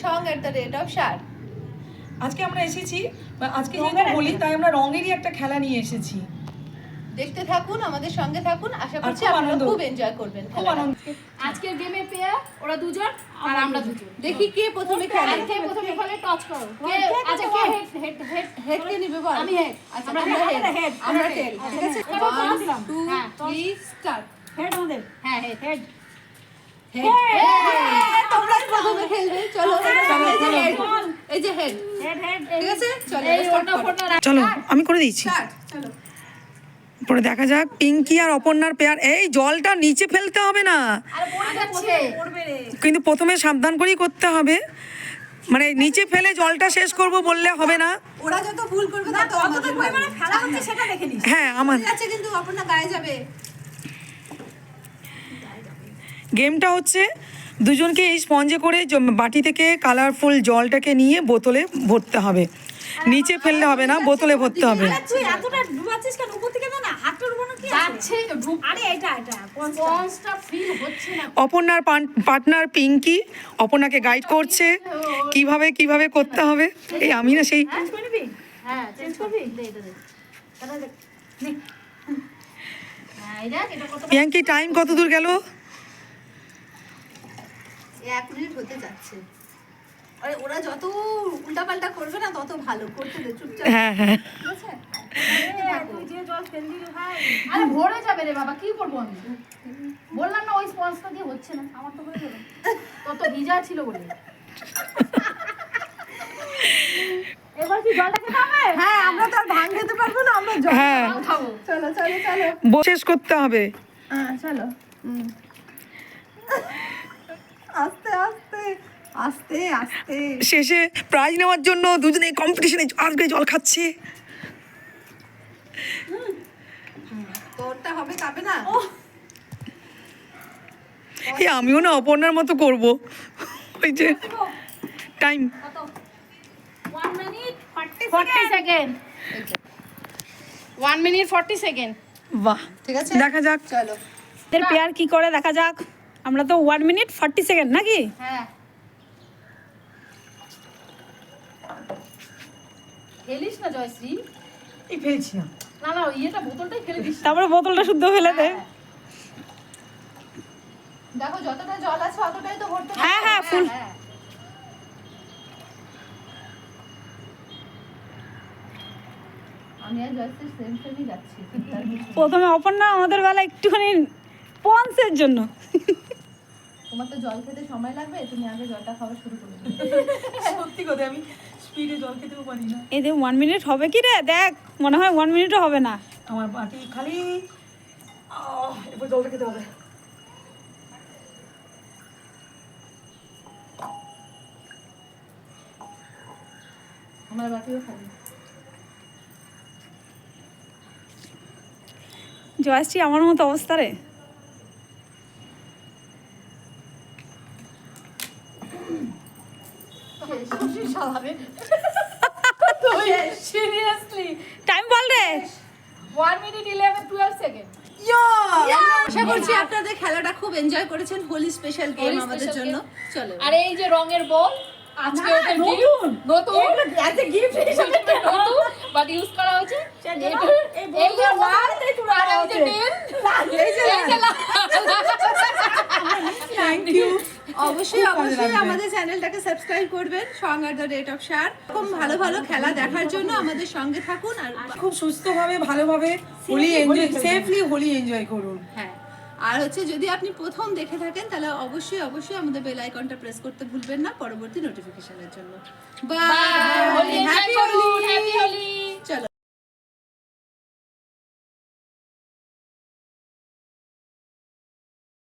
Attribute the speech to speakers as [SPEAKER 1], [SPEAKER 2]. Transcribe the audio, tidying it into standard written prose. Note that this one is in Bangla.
[SPEAKER 1] song@shark।
[SPEAKER 2] আজকে আমরা এসেছি, আজকে যেহেতু হোলি তাই আমরা রঙেরই একটা খেলা নিয়ে এসেছি।
[SPEAKER 1] দেখতে থাকুন, আমাদের সঙ্গে থাকুন, আশা করছি আপনারা খুব এনজয় করবেন।
[SPEAKER 2] খুব আনন্দ।
[SPEAKER 3] আজকের গেমে পেয়ার ওরা দুজন আর আমরা দুজন।
[SPEAKER 1] দেখি কে প্রথমে খেলে।
[SPEAKER 3] কে প্রথমে খেলে টচ করো। কে আচ্ছা কে
[SPEAKER 1] হেড কে নিবে বল?
[SPEAKER 3] আমি হেড।
[SPEAKER 1] আচ্ছা আমরা হেড, আমরা টেল। ঠিক আছে, 1 2 3 স্টার্ট।
[SPEAKER 3] হেড আমাদের। হ্যাঁ হেড হেড।
[SPEAKER 1] তোমরা প্রথমে খেলবে। চলো এই যে হেড, ঠিক আছে, চলো
[SPEAKER 2] চলো আমি করে দিচ্ছি।
[SPEAKER 1] স্টার্ট। চলো
[SPEAKER 2] পরে দেখা যাক পিঙ্কি আর অপর্ণার পেয়ার। এই জলটা নিচে ফেলতে হবে না,
[SPEAKER 3] আরে পড়ে যাচ্ছে। পড়বে রে।
[SPEAKER 2] কিন্তু প্রথমে সাবধান করেই করতে হবে, মানে নিচে ফেলে জলটা শেষ করব বললে হবে না।
[SPEAKER 1] ওরা যত ভুল করবে তত আমাদের
[SPEAKER 3] পরিমাণে খেলা হচ্ছে সেটা দেখে নিস।
[SPEAKER 2] হ্যাঁ আমার
[SPEAKER 1] আছে, কিন্তু অপর্ণা গায়ে যাবে।
[SPEAKER 2] গেমটা হচ্ছে দুজনকে এই স্পঞ্জে করে বাটি থেকে কালারফুল জলটাকে নিয়ে বোতলে ভরতে হবে, নিচে ফেললে হবে না, বোতলে ভরতে হবে।
[SPEAKER 3] তুই এতটা ডুবাচ্ছিস কেন? উপর থেকে না হাতটা ডুবানো কি আছে? আরে এটা স্পঞ্জটা ফিল হচ্ছে না।
[SPEAKER 2] অপর্ণার পার্টনার পিঙ্কি অপর্ণাকে গাইড করছে কিভাবে কিভাবে করতে হবে। এই আমি না সেই
[SPEAKER 3] চেঞ্জ করে নিবি? হ্যাঁ চেঞ্জ করবি। দে এটা দে। এটা দে। নে। হ্যাঁ এটা কত?
[SPEAKER 2] পিঙ্কি টাইম কত দূর গেল?
[SPEAKER 1] 1 মিনিট হতে যাচ্ছে। আরে ওরা যত উল্টাপাল্টা করবে না তত ভালো, করতে দে চুপচাপ।
[SPEAKER 2] হ্যাঁ হ্যাঁ
[SPEAKER 1] ঠিক আছে,
[SPEAKER 3] তুই যে জল ফেল দিলি ভাই। আরে ভরে যাবে রে বাবা, কি করব আমি? বললাম না ওই স্পঞ্জটা দিয়ে হচ্ছে না। আমার তো হয়ে গেল। তত ভিজা ছিল বলে। এবার কি জলটা খেতে হবে?
[SPEAKER 1] হ্যাঁ আমরা তো আর ভাঙ খেতে পারবো না, আমরা জল
[SPEAKER 2] হ্যাঁ
[SPEAKER 3] খাবো।
[SPEAKER 1] চলো চলো চলো
[SPEAKER 2] শেষ করতে হবে।
[SPEAKER 1] হ্যাঁ চলো। আস্তে আস্তে আস্তে আস্তে।
[SPEAKER 2] শেষে প্রাইজ নেওয়ার জন্য দুজনে কম্পিটিশনে আজকে জল খাচ্ছে।
[SPEAKER 1] তোরটা হবে কাবে না।
[SPEAKER 2] এই আমিও না অপর্ণার মতো করব। ওই যে টাইম
[SPEAKER 3] কত? 1 মিনিট 40 সেকেন্ড। 1 minute 40 second.
[SPEAKER 2] বাহ,
[SPEAKER 1] ঠিক আছে
[SPEAKER 2] দেখা যাক
[SPEAKER 1] চলো।
[SPEAKER 4] এর পেয়ার কি করে দেখা যাক। আমরা তো 1 মিনিট 40 সেকেন্ড নাকি?
[SPEAKER 3] হ্যাঁ। খেলিস না জয়শ্রী।
[SPEAKER 2] এই ফেলছি না।
[SPEAKER 3] না না ইয়েটা বোতলটাই ফেলে দিস।
[SPEAKER 4] তারপরে বোতলটা শুদ্ধ ফেলে দে।
[SPEAKER 1] দেখো যতটা জল আছে অতটাই তো ভরতে হবে।
[SPEAKER 4] হ্যাঁ হ্যাঁ ফুল।
[SPEAKER 1] আমি আর জয়শ্রী সেম সেমই যাচ্ছি।
[SPEAKER 4] প্রথমে অপর্ণা আমাদের বেলা একটুখানি পন্সের জন্য।
[SPEAKER 1] তোমার তো জল খেতে সময় লাগবে, তুমি আগে জলটা খাওয়া শুরু করে দিও।
[SPEAKER 2] সত্যি কথা আমি স্পিডে জল খেতেও পারি না।
[SPEAKER 4] এই যে 1 মিনিট হবে কি রে? দেখ মনে হয় 1 মিনিটও হবে না।
[SPEAKER 2] আমার বাটি খালি। এবার জলটা খেতে হবে।
[SPEAKER 1] আমার বাটিও খালি।
[SPEAKER 4] জয়শ্রী আমার মতো অবস্থা রে।
[SPEAKER 3] সিরিয়াসলি
[SPEAKER 4] টাইম বল রে।
[SPEAKER 3] 1 মিনিট 11-12 সেকেন্ড।
[SPEAKER 1] আশা করছি আপনাদের খেলাটা খুব এনজয় করেছেন। হোলি স্পেশাল গেম আমাদের জন্য। চলো
[SPEAKER 3] আর এই যে রঙের বল আজকে ওদের নতুন
[SPEAKER 1] এজ এ গিফট হিসেবে
[SPEAKER 3] নতুন বাট ইউজ করা হয়েছে। এই যে ওয়ান আর এই যে টেন
[SPEAKER 1] এই যে থ্যাংক ইউ। অবশ্যই অবশ্যই আমাদের চ্যানেলটাকে সাবস্ক্রাইব করবেন, song@shark। এরকম ভালো ভালো খেলা দেখার জন্য আমাদের সঙ্গে থাকুন। আর
[SPEAKER 2] খুব সুস্থভাবে ভালোভাবে Holi enjoy, safely Holi enjoy করুন।
[SPEAKER 1] হ্যাঁ, আর হচ্ছে যদি আপনি প্রথম দেখে থাকেন তাহলে অবশ্যই অবশ্যই আমাদের বেল আইকনটা প্রেস করতে ভুলবেন না পরবর্তী নোটিফিকেশনের জন্য। Bye,
[SPEAKER 3] Holi
[SPEAKER 1] happy
[SPEAKER 3] happy
[SPEAKER 1] Holi.
[SPEAKER 3] Holi.